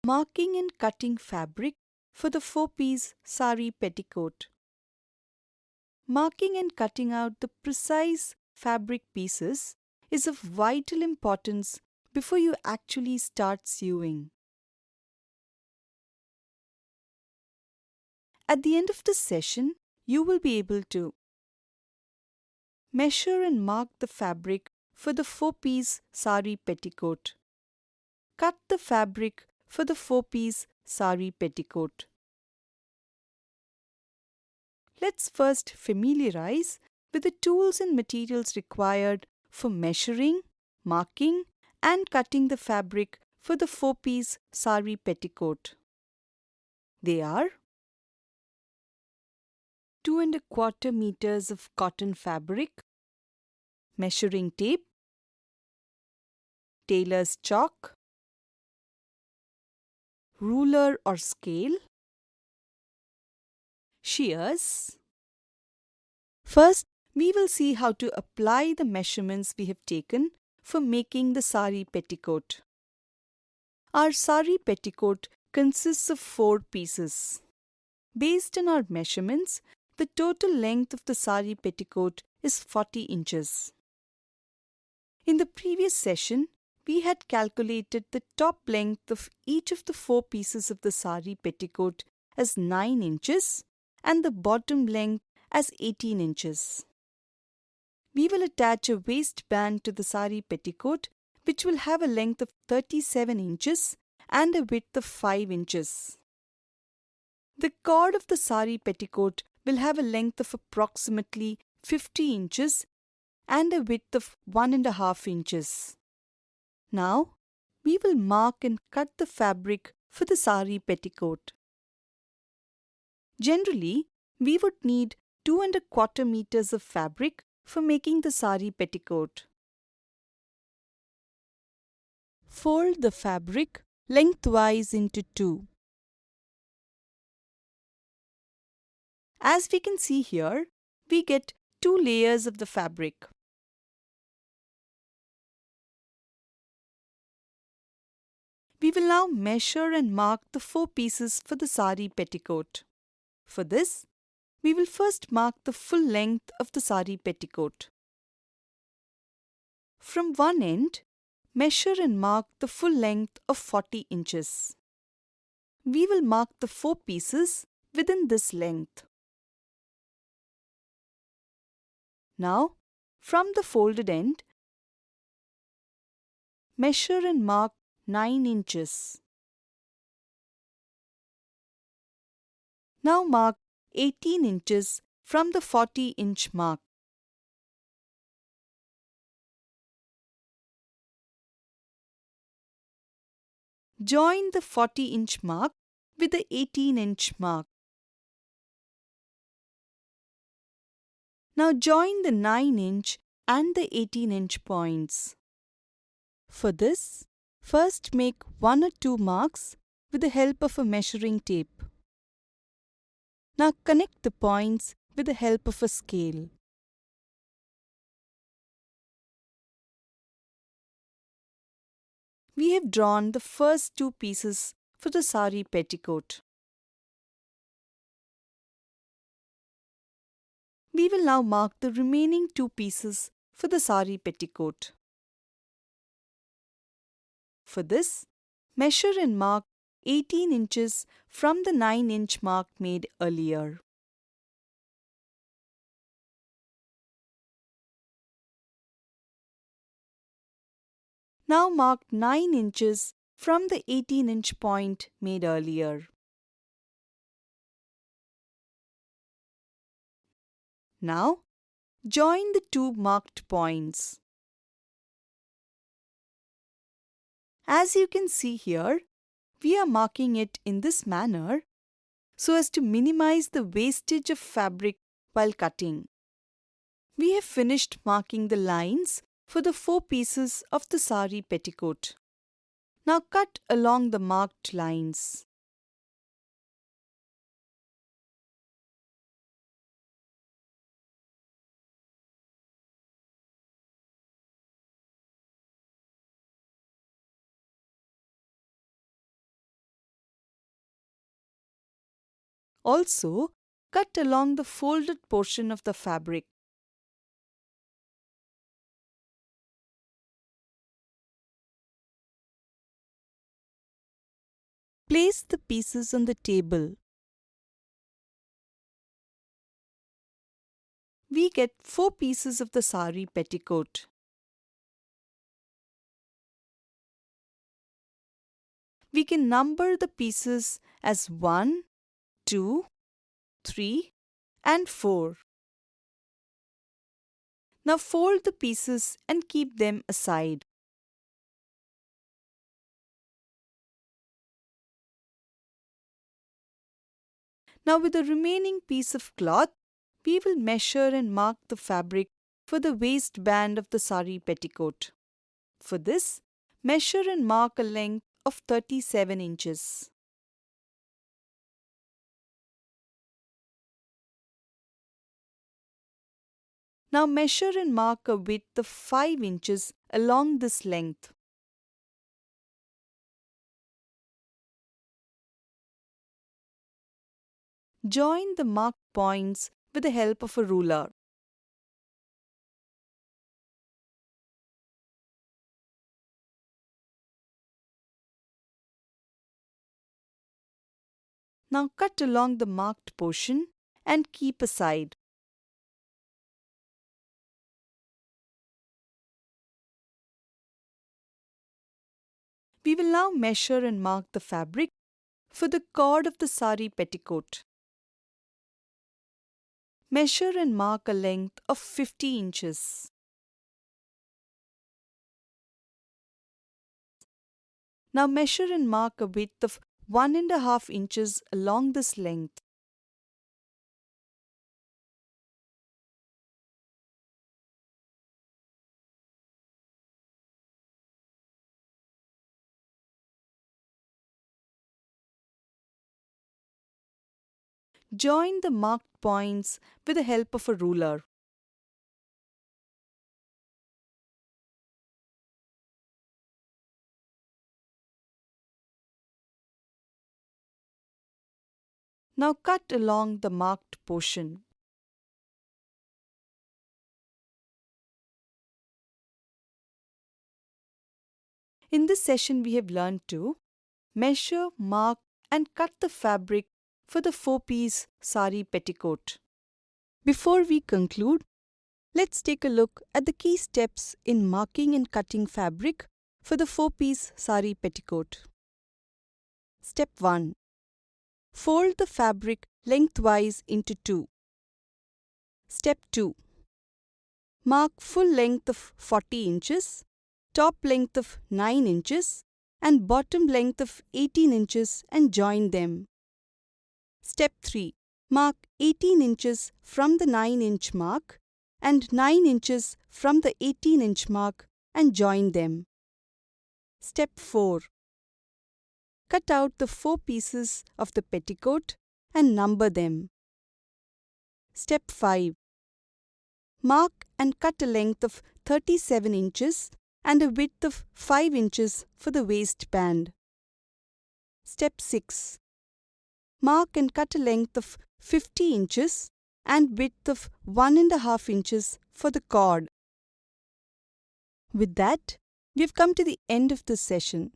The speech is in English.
Marking and cutting fabric for the 4-piece saree petticoat. Marking and cutting out the precise fabric pieces is of vital importance before you actually start sewing. At the end of the session, you will be able to measure and mark the fabric for the 4-piece saree petticoat. Cut the fabric for the 4-piece saree petticoat. Let's first familiarize with the tools and materials required for measuring, marking, and cutting the fabric for the 4-piece saree petticoat. They are 2¼ meters of cotton fabric, measuring tape, tailor's chalk, ruler or scale, shears. First, we will see how to apply the measurements we have taken for making the saree petticoat. Our saree petticoat consists of 4 pieces. Based on our measurements, the total length of the saree petticoat is 40 inches. In the previous session, we had calculated the top length of each of the 4 pieces of the saree petticoat as 9 inches and the bottom length as 18 inches. We will attach a waistband to the saree petticoat which will have a length of 37 inches and a width of 5 inches. The cord of the saree petticoat will have a length of approximately 50 inches and a width of 1½ inches. Now, we will mark and cut the fabric for the saree petticoat. Generally, we would need 2¼ meters of fabric for making the saree petticoat. Fold the fabric lengthwise into 2. As we can see here, we get 2 layers of the fabric. We will now measure and mark the 4 pieces for the saree petticoat. For this, we will first mark the full length of the saree petticoat. From one end, measure and mark the full length of 40 inches. We will mark the 4 pieces within this length. Now, from the folded end, measure and mark 9 inches. Now mark 18 inches from the 40-inch mark. Join the 40-inch mark with the 18-inch mark. Now join the 9-inch and the 18-inch points. For this, first make 1 or 2 marks with the help of a measuring tape. Now connect the points with the help of a scale. We have drawn the first 2 pieces for the saree petticoat. We will now mark the remaining 2 pieces for the saree petticoat. For this, measure and mark 18 inches from the 9-inch mark made earlier. Now mark 9 inches from the 18-inch point made earlier. Now, join the 2 marked points. As you can see here, we are marking it in this manner so as to minimize the wastage of fabric while cutting. We have finished marking the lines for the 4 pieces of the saree petticoat. Now cut along the marked lines. Also, cut along the folded portion of the fabric. Place the pieces on the table. We get 4 pieces of the saree petticoat. We can number the pieces as 1, 2, 3 and 4. Now fold the pieces and keep them aside. Now with the remaining piece of cloth, we will measure and mark the fabric for the waistband of the saree petticoat. For this, measure and mark a length of 37 inches. Now measure and mark a width of 5 inches along this length. Join the marked points with the help of a ruler. Now cut along the marked portion and keep aside. We will now measure and mark the fabric for the cord of the saree petticoat. Measure and mark a length of 50 inches. Now measure and mark a width of 1.5 inches along this length. Join the marked points with the help of a ruler. Now cut along the marked portion. In this session, we have learned to measure, mark, and cut the fabric for the 4-piece saree petticoat. Before we conclude, let's take a look at the key steps in marking and cutting fabric for the 4-piece saree petticoat. Step 1. Fold the fabric lengthwise into 2. Step 2. Mark full length of 40 inches, top length of 9 inches and bottom length of 18 inches and join them. Step 3. Mark 18 inches from the 9-inch mark and 9 inches from the 18-inch mark and join them. Step 4. Cut out the 4 pieces of the petticoat and number them. Step 5. Mark and cut a length of 37 inches and a width of 5 inches for the waistband. Step 6. Mark and cut a length of 50 inches and width of 1.5 inches for the cord. With that, we have come to the end of this session.